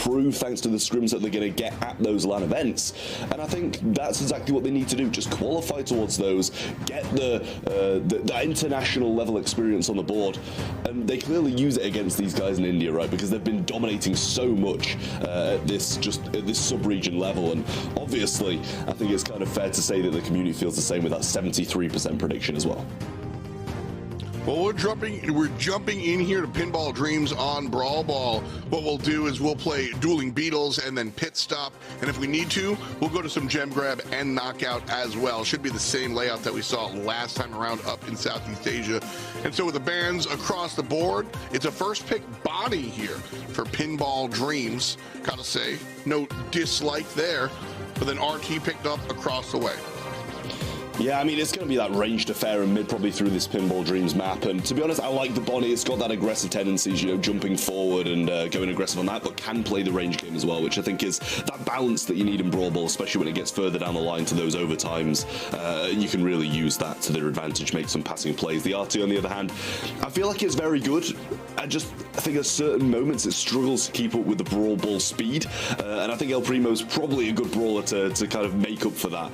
improve thanks to the scrims that they're going to get at those LAN events. And I think that's exactly what they need to do. Just qualify towards those, get the international level experience on the board. And they clearly use it against these guys in India, right? Because they've been dominating so much at this sub-region level. And obviously, I think it's kind of fair to say that the community feels the same with that 73% prediction as well. Well, we're jumping in here to Pinball Dreams on Brawl Ball. What we'll do is we'll play Dueling Beetles and then Pit Stop. And if we need to, we'll go to some Gem Grab and Knockout as well. Should be the same layout that we saw last time around up in Southeast Asia. And so with the bans across the board, it's a first pick Bonnie here for Pinball Dreams. Gotta say, no dislike there. But then RT picked up across the way. Yeah, I mean, it's going to be that ranged affair in mid, probably through this Pinball Dreams map. And to be honest, I like the Bonnie. It's got that aggressive tendencies, you know, jumping forward and going aggressive on that, but can play the range game as well, which I think is that balance that you need in Brawl Ball, especially when it gets further down the line to those overtimes. You can really use that to their advantage, make some passing plays. The RT, on the other hand, I feel like it's very good. I think at certain moments it struggles to keep up with the Brawl Ball speed. And I think El Primo's probably a good brawler to kind of make up for that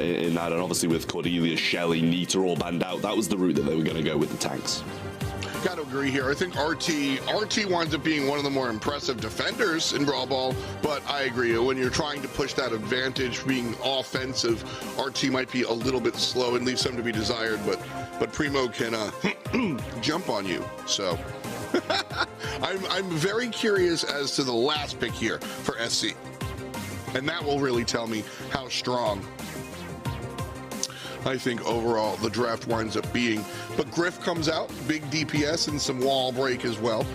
in that. And obviously with Cordelia, Shelly, Nita all banned out, that was the route that they were going to go with the tanks. Got to agree here. I think RT winds up being one of the more impressive defenders in Brawl Ball, but I agree. When you're trying to push that advantage, being offensive, RT might be a little bit slow and leave some to be desired, but Primo can jump on you. So I'm very curious as to the last pick here for SC, and that will really tell me how strong I think overall the draft winds up being. But Griff comes out, big DPS and some wall break as well.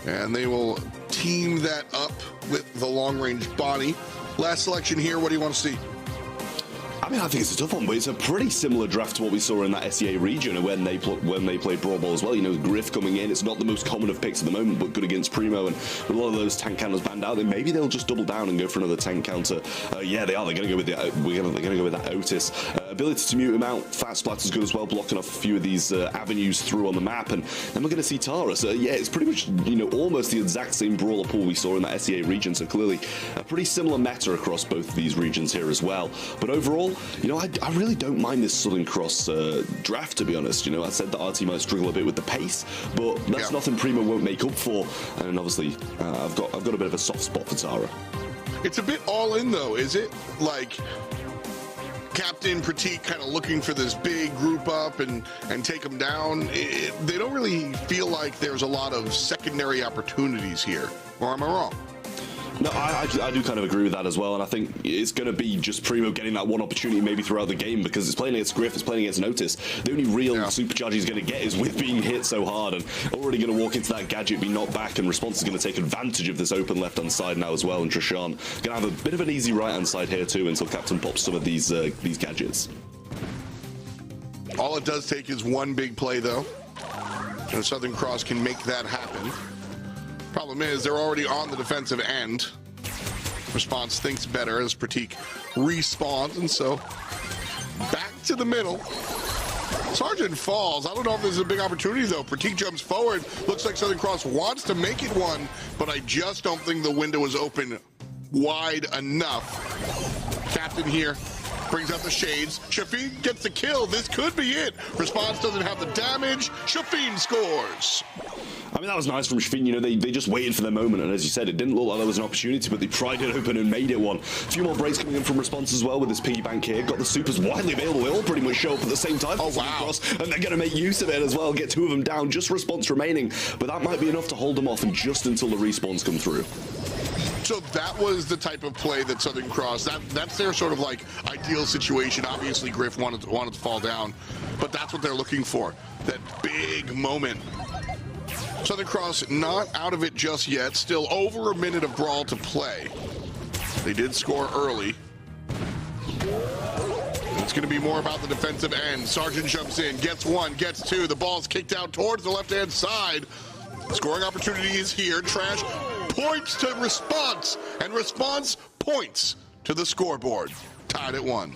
And they will team that up with the long-range Bonnie. Last selection here, what do you want to see? I mean, I think it's a tough one, but it's a pretty similar draft to what we saw in that SEA region when they played Brawl Ball as well. You know, Griff coming in, it's not the most common of picks at the moment, but good against Primo, and a lot of those tank counters banned out. Then maybe they'll just double down and go for another tank counter. Yeah, they are. They're going to go with that Otis. Ability to mute him out. Fat Splatter's good as well, blocking off a few of these avenues through on the map, and then we're going to see Tara. So yeah, it's pretty much, you know, almost the exact same brawler pool we saw in that SEA region. So clearly a pretty similar meta across both of these regions here as well. But overall, you know, I really don't mind this Southern Cross draft, to be honest. You know, I said that RT might struggle a bit with the pace, but that's nothing Primo won't make up for. And obviously, I've got a bit of a soft spot for Tara. It's a bit all in though, is it? Like Captain Pratik kind of looking for this big group up and take them down. They don't really feel like there's a lot of secondary opportunities here, or am I wrong? No, I do kind of agree with that as well, and I think it's going to be just Primo getting that one opportunity maybe throughout the game, because it's playing against Griff, it's playing against Notice. The only real supercharge he's going to get is with being hit so hard, and already going to walk into that gadget, be knocked back, and Response is going to take advantage of this open left-hand side now as well, and Trishan going to have a bit of an easy right-hand side here too until Captain pops some of these gadgets. All it does take is one big play though, and Southern Cross can make that happen. Problem is, they're already on the defensive end. Response thinks better as Pratik respawns, and so back to the middle. Sergeant falls. I don't know if this is a big opportunity, though. Pratik jumps forward. Looks like Southern Cross wants to make it one, but I just don't think the window is open wide enough. Captain here brings out the shades. Shafin gets the kill. This could be it. Response doesn't have the damage. Shafin scores. I mean, that was nice from Shafin. You know, they just waited for their moment, and as you said, it didn't look like there was an opportunity, but they pried it open and made it one. A few more breaks coming in from Response as well with this piggy bank here. Got the supers widely available. They all pretty much show up at the same time. Oh, wow. And they're going to make use of it as well. Get two of them down. Just Response remaining, but that might be enough to hold them off, and just until the respawns come through. So that was the type of play that Southern Cross, that's their sort of like ideal situation. Obviously, Griff wanted to fall down, but that's what they're looking for. That big moment. Southern Cross not out of it just yet. Still over a minute of Brawl to play. They did score early. It's going to be more about the defensive end. Sergeant jumps in, gets one, gets two. The ball's kicked out towards the left-hand side. Scoring opportunity is here. Trash points to Response, and Response points to the scoreboard. Tied at 1.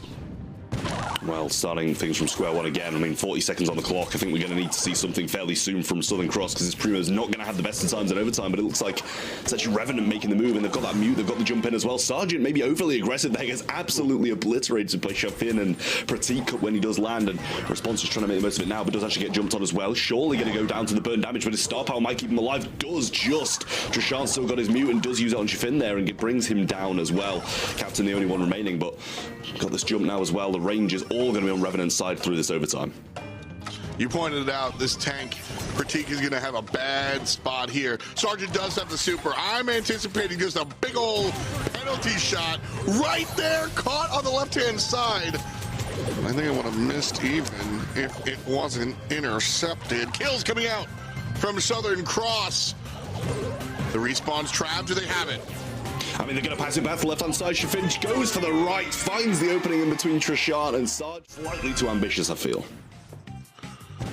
Well, starting things from square one again. I mean, 40 seconds on the clock. I think we're going to need to see something fairly soon from Southern Cross because this Primo's not going to have the best of times in overtime, but it looks like it's actually Revenant making the move, and they've got that mute, they've got the jump in as well. Sergeant maybe overly aggressive there, gets absolutely obliterated by Shafin and Pratik when he does land, and Response is trying to make the most of it now, but does actually get jumped on as well. Surely going to go down to the burn damage, but his star power might keep him alive. Does just. Trishant's still got his mute and does use it on Shafin there, and it brings him down as well. Captain the only one remaining, but got this jump now as well. The range is all going to be on Revenant's side through this overtime. You pointed it out, this tank, Pratik is going to have a bad spot here. Sergeant does have the super. I'm anticipating just a big old penalty shot right there, caught on the left-hand side. I think I would have missed even if it wasn't intercepted. Kills coming out from Southern Cross. The respawn's trapped. Do they have it? I mean, they're going to pass it back to the left-hand side. Shafin goes for the right, finds the opening in between Trishant and Sarge. Slightly too ambitious, I feel.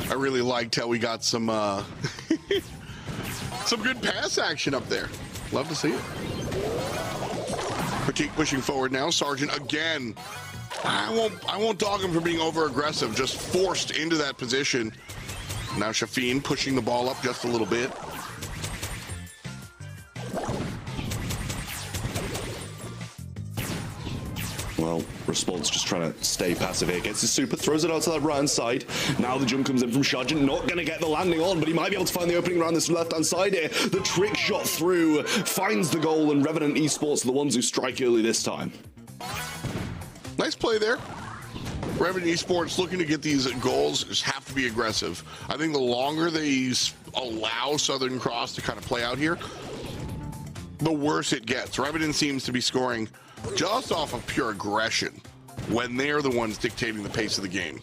I really liked how we got some some good pass action up there. Love to see it. Pratik pushing forward now. Sergeant again. I won't dog him for being over-aggressive, just forced into that position. Now Shafin pushing the ball up just a little bit. Well, Response just trying to stay passive here. Gets his super, throws it out to that right-hand side. Now the jump comes in from Sergeant. Not going to get the landing on, but he might be able to find the opening around this left-hand side here. The trick shot through, finds the goal, and Revenant Esports are the ones who strike early this time. Nice play there. Revenant Esports looking to get these goals just have to be aggressive. I think the longer they allow Southern Cross to kind of play out here, the worse it gets. Revenant seems to be scoring just off of pure aggression when they're the ones dictating the pace of the game.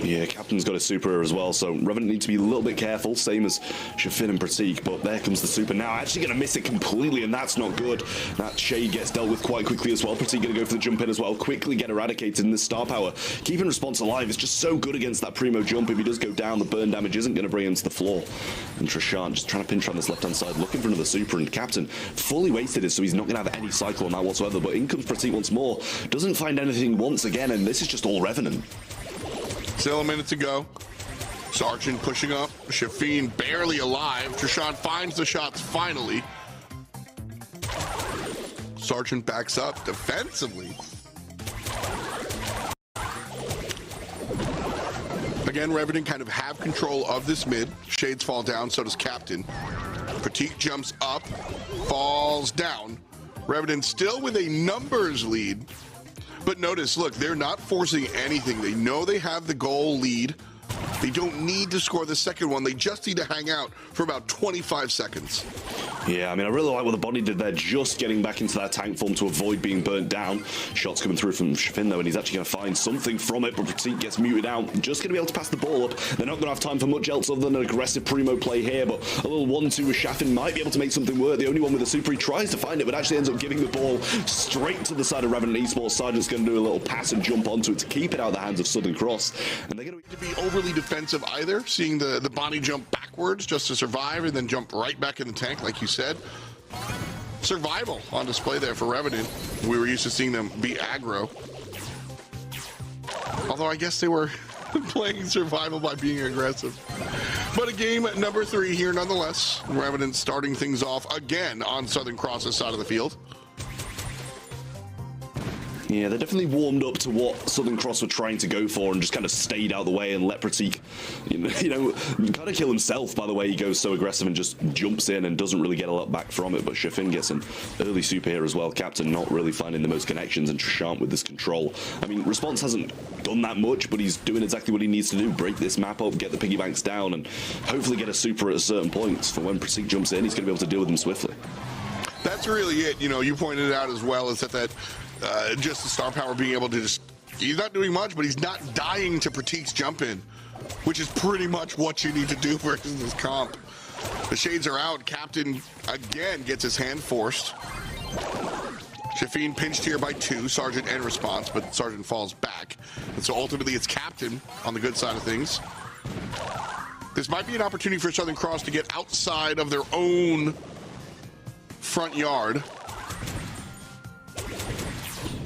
Yeah, Captain's got a super as well, so Revenant need to be a little bit careful, same as Shafin and Pratik, but there comes the super now. Actually going to miss it completely, and that's not good. That shade gets dealt with quite quickly as well. Pratik going to go for the jump in as well, quickly get eradicated in this star power. Keeping Response alive is just so good against that Primo jump. If he does go down, the burn damage isn't going to bring him to the floor. And Trishant just trying to pinch on this left-hand side, looking for another super, and Captain fully wasted it, so he's not going to have any cycle on that whatsoever, but in comes Pratik once more. Doesn't find anything once again, and this is just all Revenant. Still a minute to go. Sergeant pushing up. Shafin barely alive. Trishant finds the shots finally. Sergeant backs up defensively. Again, Revenant kind of have control of this mid. Shades fall down, so does Captain. Pratik jumps up, falls down. Revenant still with a numbers lead. But notice, look, they're not forcing anything. They know they have the goal lead. They don't need to score the second one. They just need to hang out for about 25 seconds. Yeah, I mean, I really like what the body did there, just getting back into that tank form to avoid being burnt down. Shots coming through from Shafin, though, and he's actually going to find something from it, but Pratik gets muted out. Just going to be able to pass the ball up. They're not going to have time for much else other than an aggressive Primo play here, but a little 1-2 with Shafin might be able to make something work. The only one with a super, he tries to find it, but actually ends up giving the ball straight to the side of Revenant Esports. Sergeant's going to do a little pass and jump onto it to keep it out of the hands of Southern Cross. And they're going to be overly defensive either, seeing the body jump backwards just to survive and then jump right back in the tank, like you said. Survival on display there for Revenant. We were used to seeing them be aggro. Although I guess they were playing survival by being aggressive. But a game number 3 here nonetheless. Revenant starting things off again on Southern Cross's side of the field. Yeah, they definitely warmed up to what Southern Cross were trying to go for and just kind of stayed out of the way and let Pratik, you know, kind of kill himself by the way he goes so aggressive and just jumps in and doesn't really get a lot back from it. But Shafin gets an early super here as well. Captain not really finding the most connections, and Trishant with this control. I mean, Response hasn't done that much, but he's doing exactly what he needs to do. Break this map up, get the piggy banks down, and hopefully get a super at a certain point. For when Pratik jumps in, he's going to be able to deal with him swiftly. That's really it. You know, you pointed it out as well, is that just the star power being able to just, he's not doing much, but he's not dying to Pratik's jump in, which is pretty much what you need to do versus this comp. The shades are out. Captain again gets his hand forced. Shafin pinched here by 2, Sergeant and Response, but Sergeant falls back. And so ultimately it's Captain on the good side of things. This might be an opportunity for Southern Cross to get outside of their own front yard.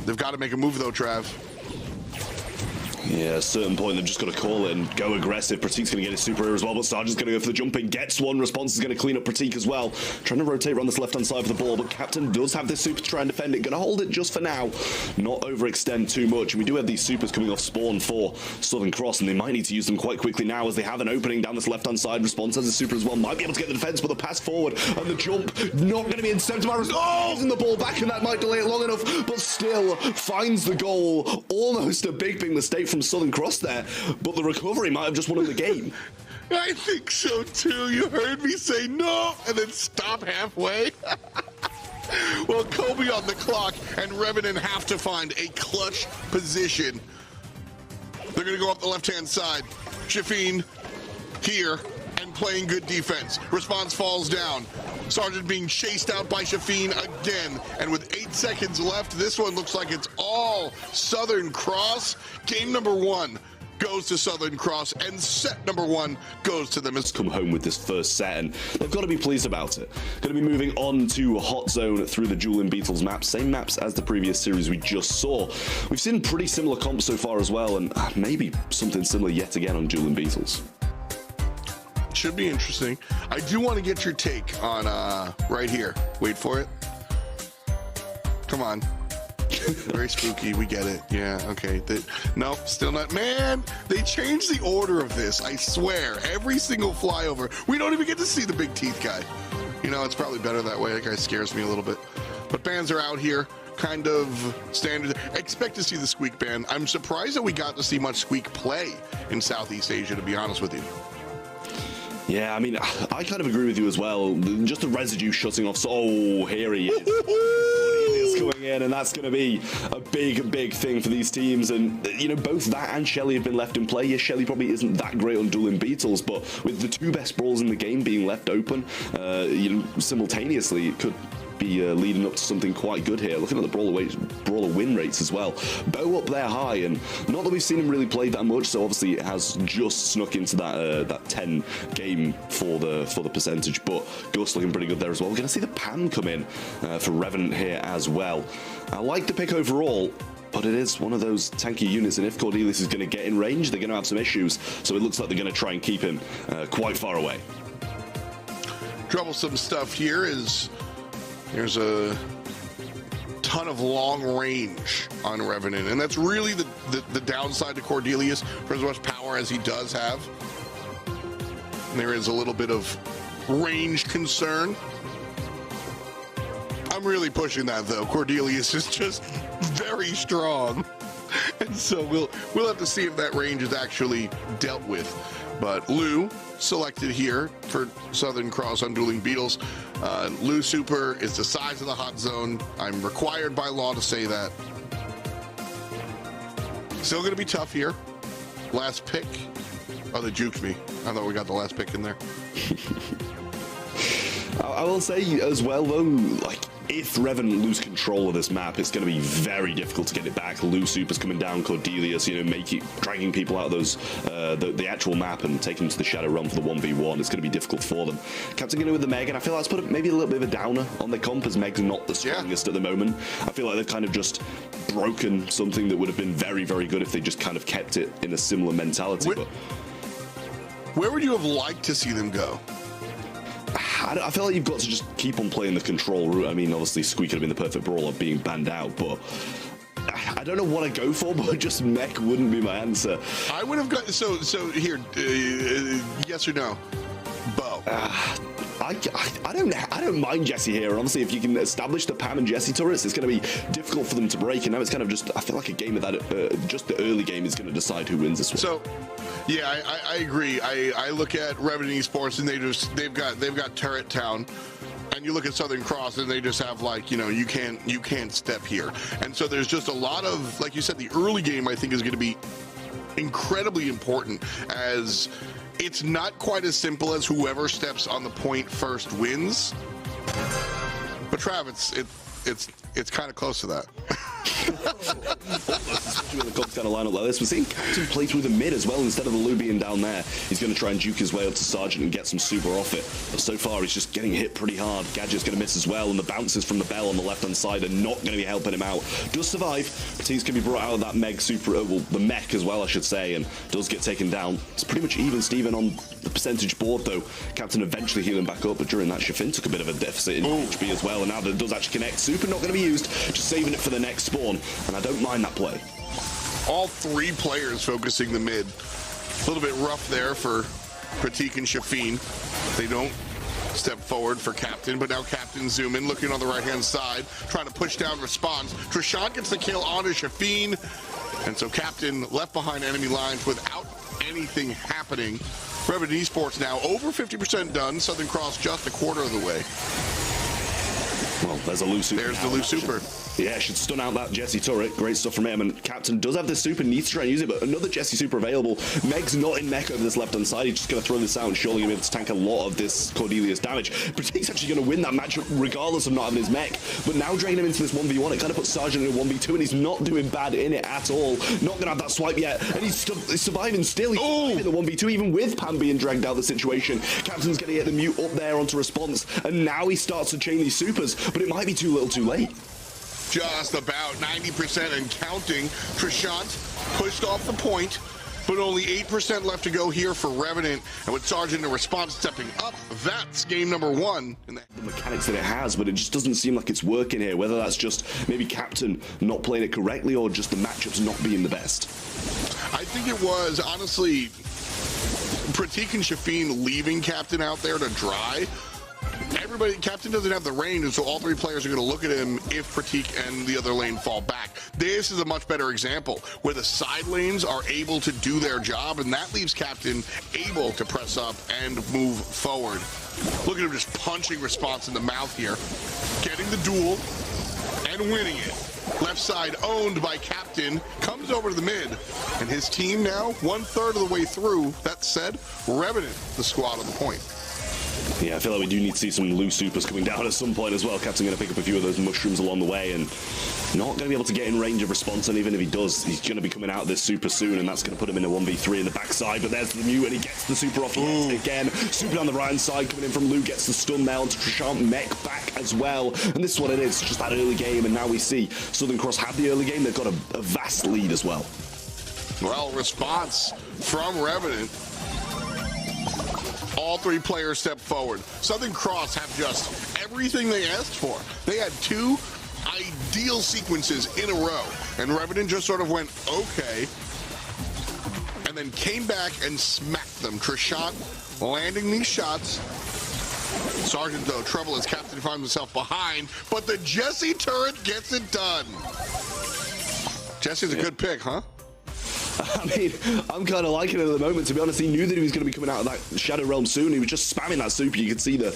They've got to make a move though, Trav. Yeah, at a certain point they've just got to call it and go aggressive. Pratik's going to get his super here as well, but Sergeant's going to go for the jumping. Gets one. Response is going to clean up Pratik as well. Trying to rotate around this left-hand side of the ball, but Captain does have this super to try and defend it. Going to hold it just for now. Not overextend too much. And we do have these supers coming off spawn for Southern Cross, and they might need to use them quite quickly now as they have an opening down this left-hand side. Response has a super as well. Might be able to get the defense, but the pass forward and the jump not going to be intercepted by Response. And the ball back, and that might delay it long enough, but still finds the goal. Almost a big mistake from Southern Cross there, but the recovery might have just won the game. I think so too. You heard me say no and then stop halfway. Well, Kobe on the clock and Revenant have to find a clutch position. They're going to go up the left-hand side. Shafeen here and playing good defense. Response falls down. Sergeant being chased out by Shafeen again. And with 8 seconds left, this one looks like it's all Southern Cross. Game number 1 goes to Southern Cross, and set number 1 goes to them. It's come home with this first set, and they've got to be pleased about it. Going to be moving on to Hot Zone through the Julian Beetles map. Same maps as the previous series we just saw. We've seen pretty similar comps so far as well, and maybe something similar yet again on Julian Beetles. Should be interesting. I do want to get your take on right here. Wait for it. Come on. Very spooky. We get it. Yeah. Okay. Nope. Still not. Man, they changed the order of this. I swear. Every single flyover, we don't even get to see the big teeth guy. You know, it's probably better that way. That guy scares me a little bit. But bands are out here. Kind of standard. Expect to see the Squeak ban. I'm surprised that we got to see much Squeak play in Southeast Asia, to be honest with you. Yeah, I mean, I kind of agree with you as well. Just the residue shutting off. So, oh, here he is. He's coming in, and that's going to be a big thing for these teams. And, you know, both that and Shelly have been left in play. Yes, Shelly probably isn't that great on Dueling Beetles, but with the 2 best brawls in the game being left open, you know, simultaneously, it could be leading up to something quite good here. Looking at the brawler win rates as well. Bo up there high, and not that we've seen him really play that much, so obviously it has just snuck into that 10 game for the percentage, but Gus looking pretty good there as well. We're going to see the Pam come in for Revenant here as well. I like the pick overall, but it is one of those tanky units, and if Cordelius is going to get in range, they're going to have some issues, so it looks like they're going to try and keep him quite far away. Troublesome stuff here is there's a ton of long range on Revenant, and that's really the downside to Cordelius for as much power as he does have. And there is a little bit of range concern. I'm really pushing that though. Cordelius is just very strong, and so we'll have to see if that range is actually dealt with. But Lou selected here for Southern Cross on Dueling Beetles. Lou Super is the size of the Hot Zone. I'm required by law to say that. Still going to be tough here. Last pick. Oh, they juked me. I thought we got the last pick in there. I will say as well, though, like, if Revenant lose control of this map, it's going to be very difficult to get it back. Lou Super's coming down, Cordelius, you know, dragging people out of those the actual map and taking them to the Shadow Realm for the 1v1. It's going to be difficult for them. Captain going with the Meg, and I feel like that's put maybe a little bit of a downer on their comp, as Meg's not the strongest at the moment. I feel like they've kind of just broken something that would have been very good if they just kind of kept it in a similar mentality. Where would you have liked to see them go? I feel like you've got to just keep on playing the control route. I mean, obviously, Squeak could have been the perfect brawler being banned out, but I don't know what I go for, but just mech wouldn't be my answer. I would have got so here. Yes or no? Bo. I don't mind Jesse here. And obviously, if you can establish the Pam and Jesse turrets, it's going to be difficult for them to break. And now it's kind of just, I feel like a game of that. Just the early game is going to decide who wins this one. So, yeah, I agree. I look at Revenant Esports, and they've got Turret Town. And you look at Southern Cross, and they just have, like, you know, you can't step here. And so there's just a lot of, like you said, the early game I think is going to be incredibly important, as it's not quite as simple as whoever steps on the point first wins. But Travis, it's kind of close to that. Especially with the Cubs kind of lineup like this. We're seeing Captain play through the mid as well instead of the Lou being down there. He's going to try and juke his way up to Sergeant and get some super off it. But so far, he's just getting hit pretty hard. Gadget's going to miss as well, and the bounces from the Bell on the left-hand side are not going to be helping him out. Does survive. Batiste can be brought out of that Meg super, well, the mech as well, I should say, and does get taken down. It's pretty much even Steven on the percentage board, though. Captain eventually healing back up, but during that, Shafin took a bit of a deficit in HP as well, and now that it does actually connect, super not going to be used, just saving it for the next spawn, and I don't mind that play. All three players focusing the mid. A little bit rough there for Pratik and Shafin. They don't step forward for Captain, but now Captain zoom in, looking on the right-hand side, trying to push down response. Trishant gets the kill onto Shafin, and so Captain left behind enemy lines without anything happening. Revenant Esports now over 50% done. Southern Cross just a quarter of the way. Well, there's a Lou super. There's the Lou super. Yeah, should stun out that Jesse turret. Great stuff from him. And Captain does have this super, needs to try and use it, but another Jesse super available. Meg's not in mech over this left-hand side. He's just going to throw this out and surely going to be able to tank a lot of this Cordelia's damage. But he's actually going to win that matchup regardless of not having his mech. But now drain him into this 1v1. It kind of puts Sergeant in a 1v2, and he's not doing bad in it at all. Not going to have that swipe yet. And he's surviving still. He's surviving the 1v2, even with Pam being dragged out of the situation. Captain's going to get the mute up there onto response. And now he starts to chain these supers, but it might be too little too late. Just about 90% and counting. Trishant pushed off the point, but only 8% left to go here for Revenant. And with Sergeant in response stepping up, that's game number one. The mechanics that it has, but it just doesn't seem like it's working here. Whether that's just maybe Captain not playing it correctly or just the matchups not being the best. I think it was, honestly, Pratik and Shafin leaving Captain out there to dry. Captain doesn't have the range, and so all three players are going to look at him if Pratik and the other lane fall back. This is a much better example where the side lanes are able to do their job, and that leaves Captain able to press up and move forward. Look at him just punching response in the mouth here, getting the duel and winning it. Left side owned by Captain, comes over to the mid, and his team now 1/3 of the way through. That said, Revenant, the squad on the point. Yeah, I feel like we do need to see some loose supers coming down at some point as well. Captain going to pick up a few of those mushrooms along the way and not going to be able to get in range of response, and even if he does, he's going to be coming out of this super soon, and that's going to put him in a 1v3 in the backside. But there's the mute, and he gets the super off again. Super down the right-hand side coming in from Lou, gets the stun there onto Trishant, mech back as well. And this is what it is, just that early game, and now we see Southern Cross have the early game. They've got a vast lead as well. Well, response from Revenant. All three players step forward. Southern Cross have just everything they asked for. They had two ideal sequences in a row, and Revenant just sort of went, okay, and then came back and smacked them. Trishant landing these shots. Sergeant, though, trouble as Captain finds himself behind, but the Jesse turret gets it done. Jesse's a good pick, huh? I mean, I'm kind of liking it at the moment, to be honest. He knew that he was going to be coming out of that Shadow Realm soon. He was just spamming that super. You could see the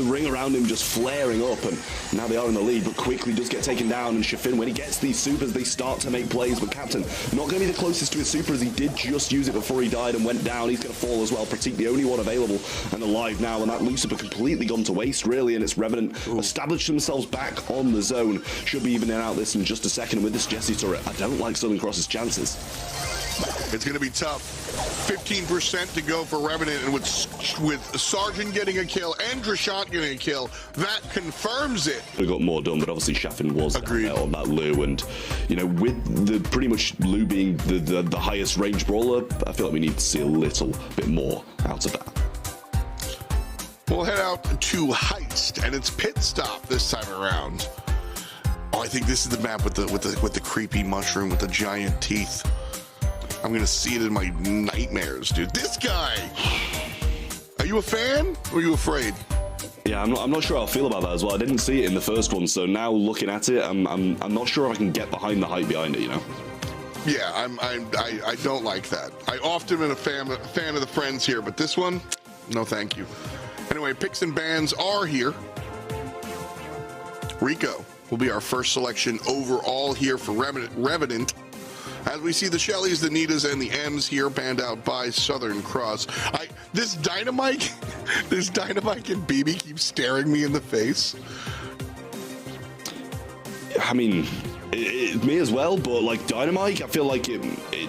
ring around him just flaring up, and now they are in the lead, but quickly does get taken down. And Shafin, when he gets these supers, they start to make plays, but Captain not going to be the closest to his super, as he did just use it before he died and went down. He's going to fall as well. Pratik, the only one available and alive now, and that loose super completely gone to waste, really, and it's Revenant established themselves back on the zone. Should be evening out this in just a second with this Jesse turret. I don't like Southern Cross's chances. It's going to be tough. 15% to go for Revenant, and with Sergeant getting a kill and Trishant getting a kill, that confirms it. We got more done, but obviously Shafin was on that Lou, and you know, with the pretty much Lou being the highest range brawler, I feel like we need to see a little bit more out of that. We'll head out to Heist, and it's pit stop this time around. Oh, I think this is the map with the creepy mushroom with the giant teeth. I'm gonna see it in my nightmares, dude. This guy! Are you a fan or are you afraid? Yeah, I'm not sure how I feel about that as well. I didn't see it in the first one, so now looking at it, I'm not sure if I can get behind the hype behind it, you know? Yeah, I don't like that. I often am a fan of the friends here, but this one, no thank you. Anyway, picks and bans are here. Rico will be our first selection overall here for Revenant. As we see the Shellys, the Nitas, and the M's here banned out by Southern Cross. This Dynamite and BB keep staring me in the face. I mean, Me as well, but like Dynamite, I feel like it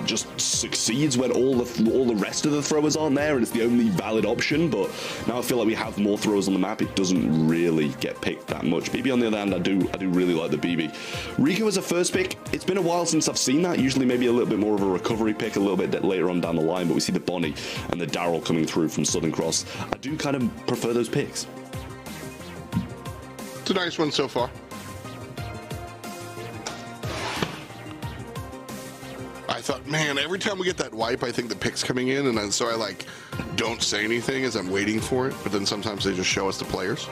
just succeeds when all the rest of the throwers aren't there, and it's the only valid option. But now I feel like we have more throwers on the map, it doesn't really get picked that much. BB on the other hand, I do really like the BB. Rico as a first pick, it's been a while since I've seen that. Usually maybe a little bit more of a recovery pick a little bit later on down the line, but we see the Bonnie and the Daryl coming through from Southern Cross. I do kind of prefer those picks. It's a nice one so far. I thought, man, every time we get that wipe, I think the pick's coming in, and so I like don't say anything as I'm waiting for it, but then sometimes they just show us the players.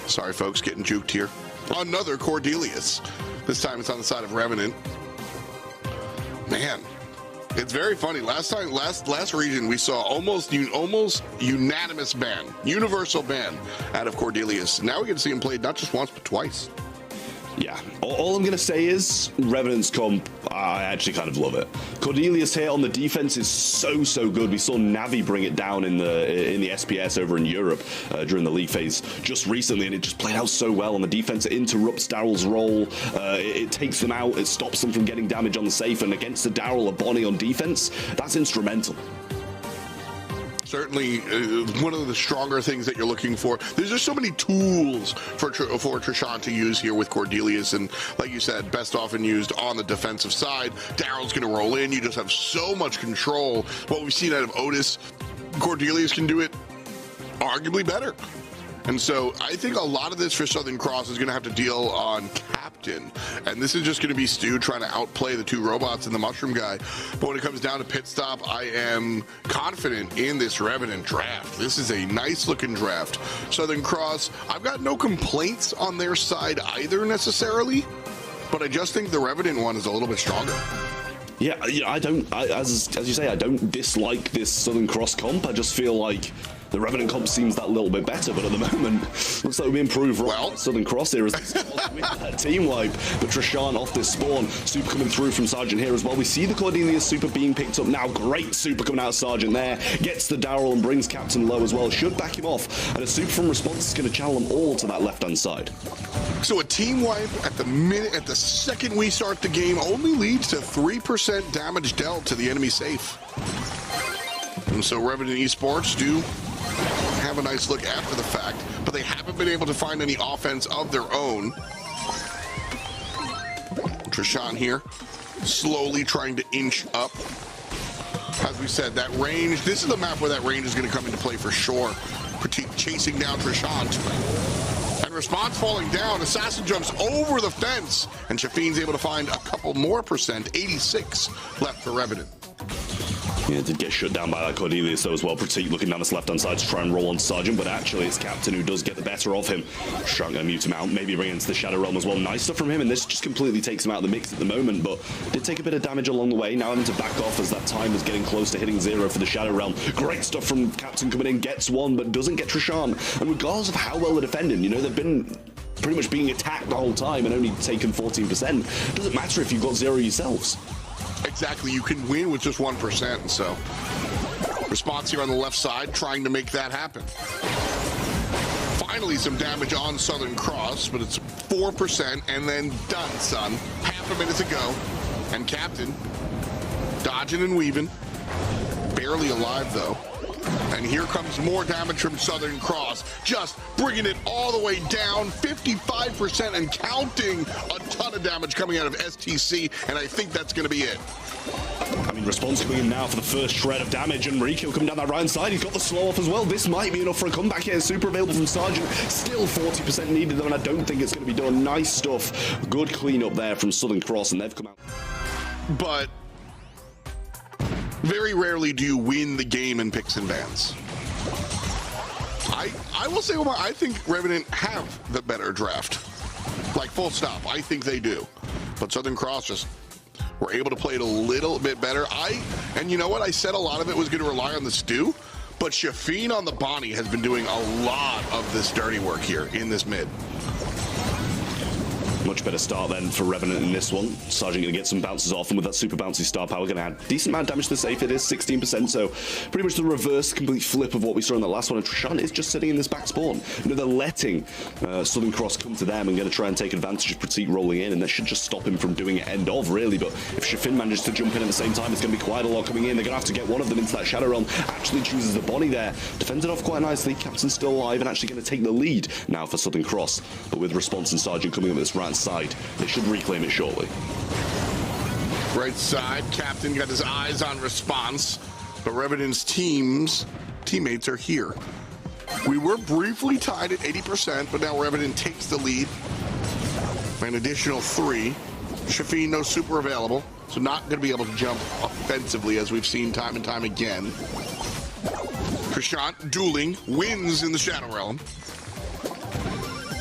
Sorry, folks, getting juked here. Another Cordelius. This time it's on the side of Revenant. Man, it's very funny. Last region we saw almost unanimous ban, universal ban out of Cordelius. Now we get to see him played not just once but twice. Yeah, all I'm going to say is Revenant's comp, I actually kind of love it. Cordelius here on the defense is so good. We saw Navi bring it down in the SPS over in Europe during the league phase just recently, and it just played out so well on the defense. It interrupts Daryl's role, it takes them out, it stops them from getting damage on the safe, and against the Daryl or Bonnie on defense, that's instrumental. Certainly one of the stronger things that you're looking for. There's just so many tools for Trishan to use here with Cordelius, and like you said, best often used on the defensive side. Daryl's going to roll in. You just have so much control. What we've seen out of Otis, Cordelius can do it arguably better. And so I think a lot of this for Southern Cross is going to have to deal on Captain. And this is just going to be Stu trying to outplay the two robots and the Mushroom guy. But when it comes down to pit stop, I am confident in this Revenant draft. This is a nice looking draft. Southern Cross, I've got no complaints on their side either necessarily, but I just think the Revenant one is a little bit stronger. Yeah, as you say, I don't dislike this Southern Cross comp. I just feel like the Revenant comp seems that little bit better, but at the moment, looks like we improve right Southern Cross here as that team wipe. But Trishan off this spawn, super coming through from Sergeant here as well. We see the Cordelius super being picked up now. Great super coming out of Sergeant there. Gets the Daryl and brings Captain low as well. Should back him off. And a super from Response is going to channel them all to that left-hand side. So a team wipe at the second we start the game only leads to 3% damage dealt to the enemy safe. And so Revenant Esports do have a nice look after the fact, but they haven't been able to find any offense of their own. Trishan here, slowly trying to inch up. As we said, that range, this is the map where that range is going to come into play for sure. Pratik chasing down Trishan. And Response falling down, Assassin jumps over the fence, and Shafine's able to find a couple more percent, 86 left for Revenant. Yeah, did get shut down by that Cordelius though as well. Pratik looking down this left-hand side to try and roll on Sergeant, but actually it's Captain who does get the better of him. Trying to mute him out, maybe bring into the Shadow Realm as well. Nice stuff from him, and this just completely takes him out of the mix at the moment, but did take a bit of damage along the way. Now having to back off as that time is getting close to hitting 0 for the Shadow Realm. Great stuff from Captain coming in, gets one, but doesn't get Trishan. And regardless of how well they're defending, you know, they've been pretty much being attacked the whole time and only taken 14%. Doesn't matter if you've got 0 yourselves. Exactly, you can win with just 1%, so Response here on the left side trying to make that happen. Finally some damage on Southern Cross, but it's 4% and then done, son. Half a minute to go, and Captain dodging and weaving, barely alive though. And here comes more damage from Southern Cross, just bringing it all the way down, 55% and counting. A ton of damage coming out of STC, and I think that's going to be it. I mean, Response coming in now for the first shred of damage, and Rico coming down that right side. He's got the slow off as well. This might be enough for a comeback here. Super available from Sergeant. Still 40% needed though, and I don't think it's going to be done. Nice stuff. Good cleanup there from Southern Cross, and they've come out. But very rarely do you win the game in picks and bans. I will say, Omar, I think Revenant have the better draft. Like, full stop. I think they do. But Southern Cross just were able to play it a little bit better. And you know what? I said a lot of it was going to rely on the Stu, but Shafine on the Bonnie has been doing a lot of this dirty work here in this mid. Much better start then for Revenant in this one. Sergeant going to get some bounces off, and with that super bouncy star power, going to add decent amount of damage to the safe. It is 16%, so pretty much the reverse, complete flip of what we saw in the last one. And Trishant is just sitting in this back spawn. You know, they're letting Southern Cross come to them and going to try and take advantage of Pratik rolling in, and that should just stop him from doing it end of, really. But if Shafin manages to jump in at the same time, it's going to be quite a lot coming in. They're going to have to get one of them into that Shadow Realm. Actually chooses the Bonnie there. Defends it off quite nicely. Captain's still alive and actually going to take the lead now for Southern Cross. But with Response and Sergeant coming up this right side, they should reclaim it shortly. Right side, Captain got his eyes on Response, but Revenant's teammates are here. We were briefly tied at 80%, but now Revenant takes the lead by an additional 3. Shafin, no super available, so not going to be able to jump offensively as we've seen time and time again. Trishant, dueling, wins in the Shadow Realm.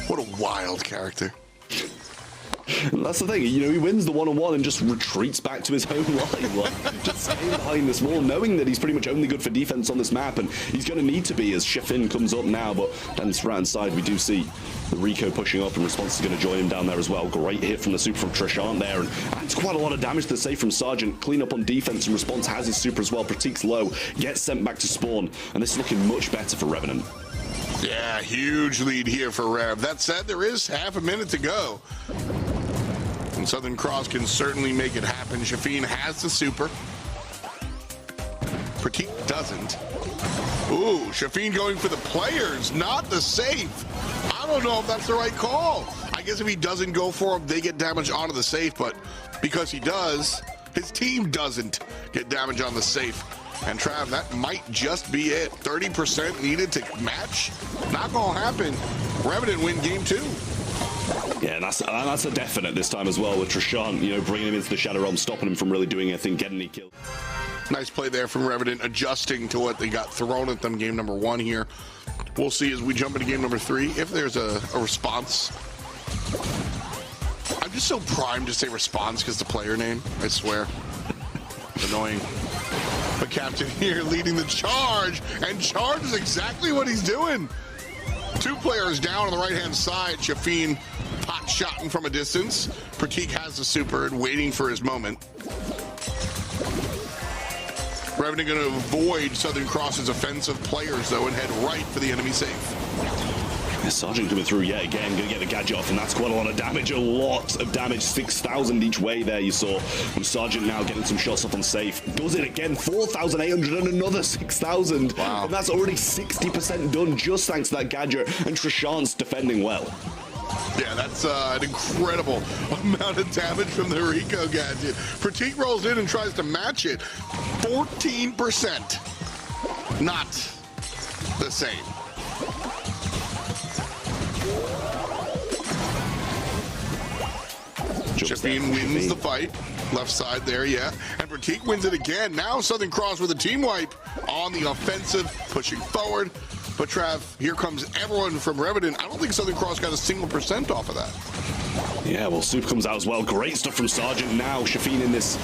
What a wild character. And that's the thing, you know, he wins the one-on-one and just retreats back to his home line, like, just staying behind this wall, knowing that he's pretty much only good for defense on this map, and he's going to need to be as Shafin comes up now. But down this right-hand side, we do see the Rico pushing up, and Response is going to join him down there as well. Great hit from the super from Trishant there, and adds quite a lot of damage to the safe from Sergeant. Clean up on defense, and Response has his super as well. Pratik's low, gets sent back to spawn, and this is looking much better for Revenant. Yeah, huge lead here for Rev. That said, there is half a minute to go. And Southern Cross can certainly make it happen. Shafin has the super. Pratik doesn't. Ooh, Shafin going for the players, not the safe. I don't know if that's the right call. I guess if he doesn't go for them, they get damage onto the safe, but because he does, his team doesn't get damage on the safe. And Trav, that might just be it. 30% needed to match. Not gonna happen. Revenant win game 2. Yeah, and that's a definite this time as well, with Trishant, you know, bringing him into the Shadow Realm, stopping him from really doing anything, getting any kills. Nice play there from Revenant, adjusting to what they got thrown at them game number 1 here. We'll see as we jump into game number 3 if there's a response. I'm just so primed to say response because the player name, I swear. It's annoying. But Captain here leading the charge, and charge is exactly what he's doing. 2 players down on the right-hand side. Shafin pot-shotting from a distance. Pratik has the super and waiting for his moment. Revenant going to avoid Southern Cross's offensive players, though, and head right for the enemy safe. Sergeant coming through yet again, going to get the gadget off, and that's quite a lot of damage. A lot of damage, 6,000 each way there, you saw. From Sergeant now getting some shots off on safe. Does it again, 4,800 and another 6,000. Wow. And that's already 60% done just thanks to that gadget, and Trishant's defending well. Yeah, that's an incredible amount of damage from the Rico gadget. Pratik rolls in and tries to match it. 14%. Not the same. Shafin wins the fight. Left side there, yeah. And Pratik wins it again. Now Southern Cross with a team wipe on the offensive, pushing forward. But Trav, here comes everyone from Revenant. I don't think Southern Cross got a single % off of that. Yeah, well, Soup comes out as well. Great stuff from Sergeant now. Shafin in this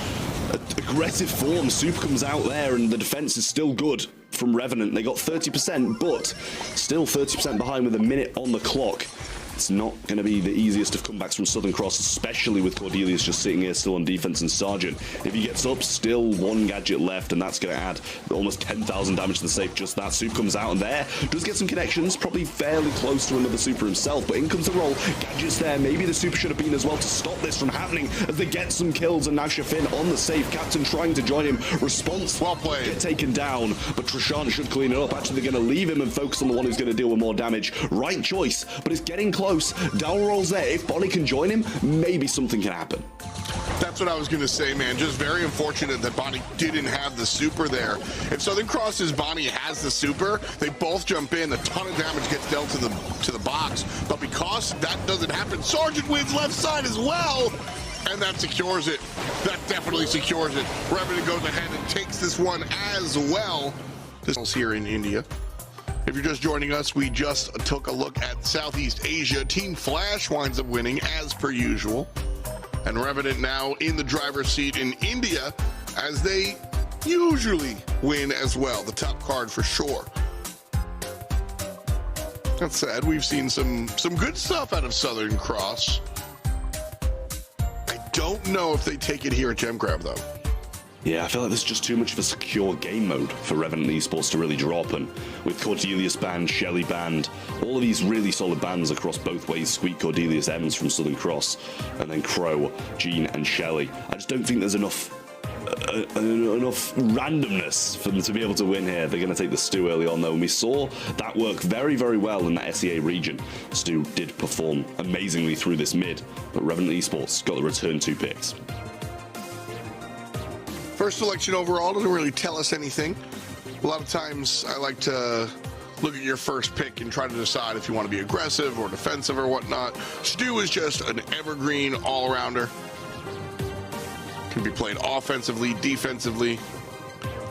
aggressive form. Soup comes out there, and the defense is still good from Revenant. They got 30%, but still 30% behind with a minute on the clock. It's not going to be the easiest of comebacks from Southern Cross, especially with Cordelius just sitting here still on defense and Sergeant. If he gets up, still 1 gadget left, and that's going to add almost 10,000 damage to the safe. Just that. Soup comes out, and there does get some connections, probably fairly close to another super himself, but in comes the roll. Gadget's there. Maybe the super should have been as well to stop this from happening as they get some kills, and now Shafin on the safe. Captain trying to join him. Response. Well played. Get taken down, but Trishant should clean it up. Actually, they're going to leave him and focus on the one who's going to deal with more damage. Right choice, but it's getting close. Down rolls there. If Bonnie can join him, maybe something can happen. That's what I was going to say, man. Just very unfortunate that Bonnie didn't have the super there. If Southern Cross's Bonnie has the super, they both jump in. A ton of damage gets dealt to the box. But because that doesn't happen, Sergeant wins left side as well. And that secures it. That definitely secures it. Revenant goes ahead and takes this one as well. This is here in India. If you're just joining us, we just took a look at Southeast Asia. Team Flash winds up winning as per usual. And Revenant now in the driver's seat in India as they usually win as well. The top card for sure. That said, we've seen some good stuff out of Southern Cross. don't know if they take it here at Gem Grab, though. Yeah, I feel like there's just too much of a secure game mode for Revenant Esports to really drop, and with Cordelius banned, Shelly banned, all of these really solid bans across both ways, Squeak, Cordelius, Evans from Southern Cross, and then Crow, Gene, and Shelly. I just don't think there's enough randomness for them to be able to win here. They're going to take the Stu early on, though, and we saw that work very, very well in that SEA region. Stu did perform amazingly through this mid, but Revenant Esports got the return 2 picks. First selection overall doesn't really tell us anything. A lot of times I like to look at your first pick and try to decide if you want to be aggressive or defensive or whatnot. Stu is just an evergreen all-rounder. Can be played offensively, defensively.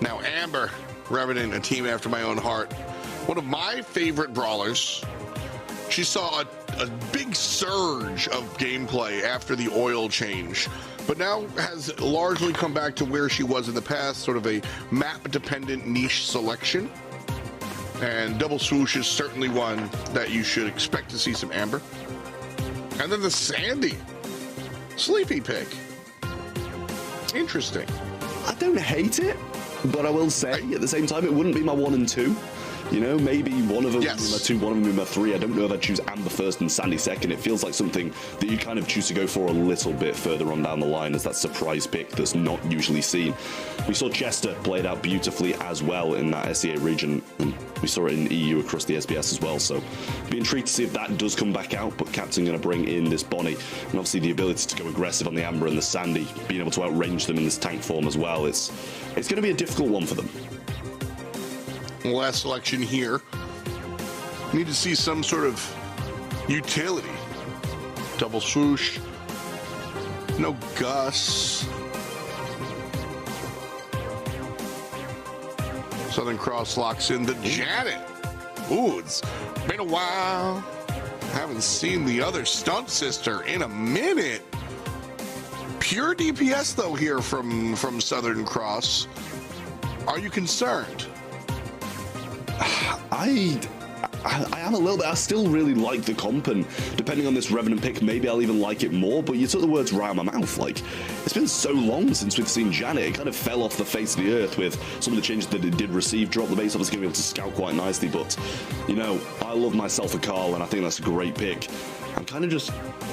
Now Amber, Revenant, a team after my own heart. One of my favorite brawlers. She saw a big surge of gameplay after the oil change, but now has largely come back to where she was in the past, sort of a map-dependent niche selection. And Double Swoosh is certainly one that you should expect to see some Amber. And then the Sandy, sleepy pick. Interesting. I don't hate it, but I will say at the same time it wouldn't be my 1 and 2. You know, maybe one of them would be my 2, one of them would be my 3. I don't know if I'd choose Amber first and Sandy second. It feels like something that you kind of choose to go for a little bit further on down the line as that surprise pick that's not usually seen. We saw Chester played out beautifully as well in that SEA region, and we saw it in EU across the SBS as well, so be intrigued to see if that does come back out. But Captain going to bring in this Bonnie, and obviously the ability to go aggressive on the Amber and the Sandy, being able to outrange them in this tank form as well. It's going to be a difficult one for them. Last selection here. Need to see some sort of utility. Double Swoosh. No Gus. Southern Cross locks in the Janet. Ooh, it's been a while. Haven't seen the other stunt sister in a minute. Pure DPS though here from Southern Cross. Are you concerned? I am a little bit. I still really like the comp, and depending on this Revenant pick, maybe I'll even like it more, but you took the words right out of my mouth. Like, it's been so long since we've seen Janet. It kind of fell off the face of the earth with some of the changes that it did receive. Drop the base, obviously going to be able to scout quite nicely, but, you know, I love myself a Carl, and I think that's a great pick. I'm kind of just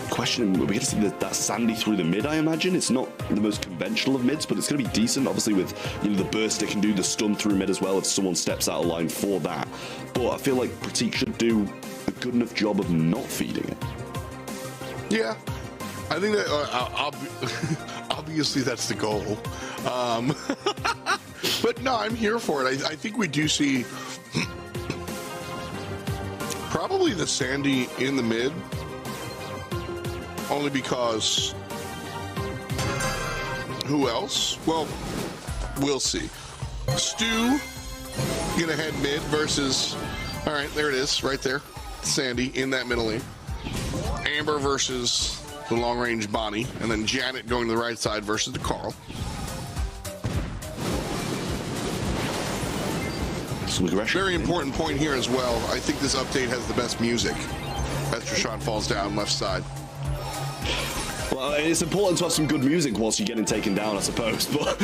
questioning, we're going to see that Sandy through the mid, I imagine. It's not the most conventional of mids, but it's going to be decent, obviously, with, you know, the burst it can do, the stun through mid as well, if someone steps out of line for that. But I feel like Pratik should do a good enough job of not feeding it. Yeah, I think that obviously that's the goal. But no, I'm here for it. I think we do see probably the Sandy in the mid, only because who else? Well, we'll see. Stu gonna head mid versus, all right, there it is, right there. Sandy in that middle lane. Amber versus the long-range Bonnie, and then Janet going to the right side versus the Carl. Some aggression. Very important point here as well. I think this update has the best music as Trishon falls down left side. Well, it's important to have some good music whilst you're getting taken down, I suppose, but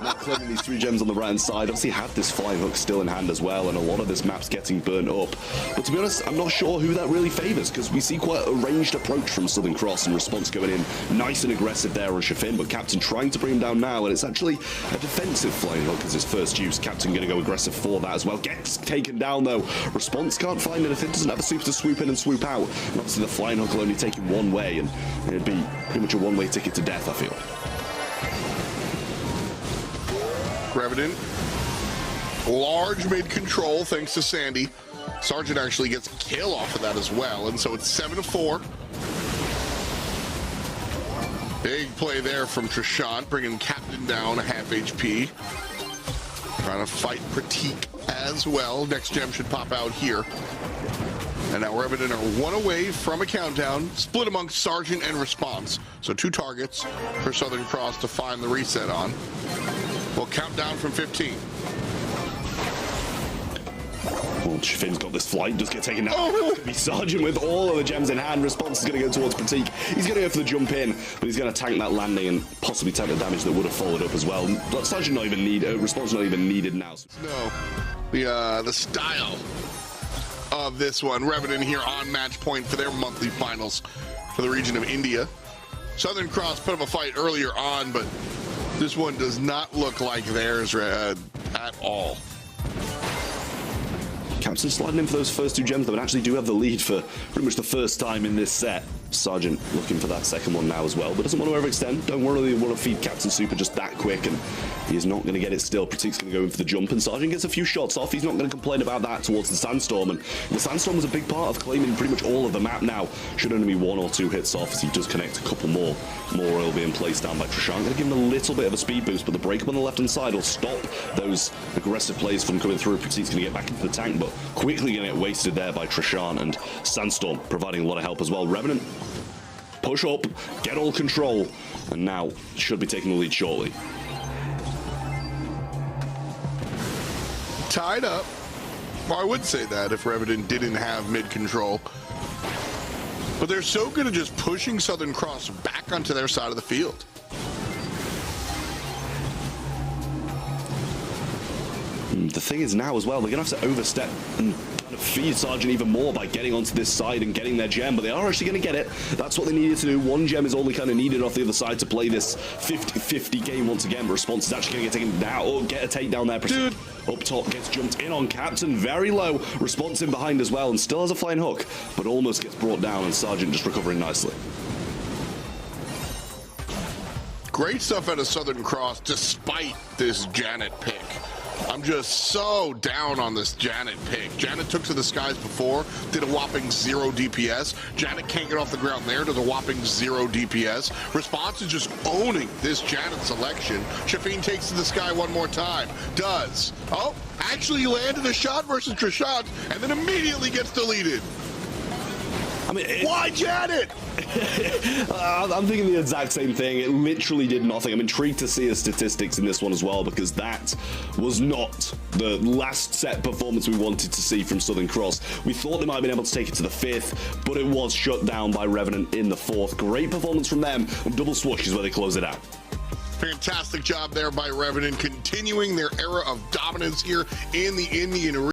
not claiming these 3 gems on the right-hand side. Obviously had this flying hook still in hand as well, and a lot of this map's getting burnt up. But to be honest, I'm not sure who that really favours, because we see quite a ranged approach from Southern Cross, and Response going in nice and aggressive there on Shafin, but Captain trying to bring him down now, and it's actually a defensive flying hook as his first use. Captain going to go aggressive for that as well. Gets taken down, though. Response can't find anything, doesn't have a super to swoop in and swoop out. And obviously the flying hook will only take him one way, and it'd be pretty much a one-way ticket to death, I feel. Revenant, large mid-control thanks to Sandy. Sergeant actually gets a kill off of that as well, and so it's 7-4. Big play there from Trishon, bringing Captain down a half HP. Trying to fight Pratik as well. Next gem should pop out here. And now Revenant are 1 away from a countdown, split amongst Sergeant and Response. So 2 targets for Southern Cross to find the reset on. We'll count down from 15. Well, Shafin's got this flight, does get taken down. It's going to be Sergeant with all of the gems in hand. Response is going to go towards Pratik. He's going to go for the jump in, but he's going to tank that landing and possibly tank the damage that would have followed up as well. But Sergeant not even Response not even needed now. No, the style of this one. Revenant here on match point for their monthly finals for the region of India. Southern Cross put up a fight earlier on, but this one does not look like theirs at all. Captain sliding in for those first two gems, though, and actually do have the lead for pretty much the first time in this set. Sergeant looking for that second one now as well, but doesn't want to overextend. Don't really want to feed Captain Super just that quick, and he is not going to get it still. Pratik's going to go in for the jump, and Sergeant gets a few shots off. He's not going to complain about that towards the Sandstorm, and the Sandstorm was a big part of claiming pretty much all of the map now. Should only be 1 or 2 hits off as he does connect a couple more. More oil being placed down by Trishant. Going to give him a little bit of a speed boost, but the breakup on the left-hand side will stop those aggressive plays from coming through. Pratik's going to get back into the tank, but quickly going to get wasted there by Trishant, and Sandstorm providing a lot of help as well. Revenant, push up, get all control, and now should be taking the lead shortly. Tied up. Well, I would say that if Revenant didn't have mid control. But they're so good at just pushing Southern Cross back onto their side of the field. The thing is now as well, they're going to have to overstep and kind of feed Sergeant even more by getting onto this side and getting their gem, but they are actually going to get it. That's what they needed to do. 1 gem is all they kind of needed off the other side to play this 50-50 game once again. Response is actually going to get taken down, or get a takedown there. Dude. Up top, gets jumped in on Captain, very low. Response in behind as well, and still has a flying hook, but almost gets brought down, and Sergeant just recovering nicely. Great stuff out of Southern Cross despite this Janet pick. I'm just so down on this Janet pick. Janet took to the skies before, did a whopping 0 DPS. Janet can't get off the ground there, does a whopping 0 DPS. Response is just owning this Janet selection. Shafin takes to the sky one more time. Does. Oh, actually landed a shot versus Trishant, and then immediately gets deleted. I mean, why Janet? I'm thinking the exact same thing. It literally did nothing. I'm intrigued to see the statistics in this one as well, because that was not the last set performance we wanted to see from Southern Cross. We thought they might have been able to take it to the 5th, but it was shut down by Revenant in the 4th. Great performance from them, and double swoosh is where they close it out. Fantastic job there by Revenant, continuing their era of dominance here in the Indian region.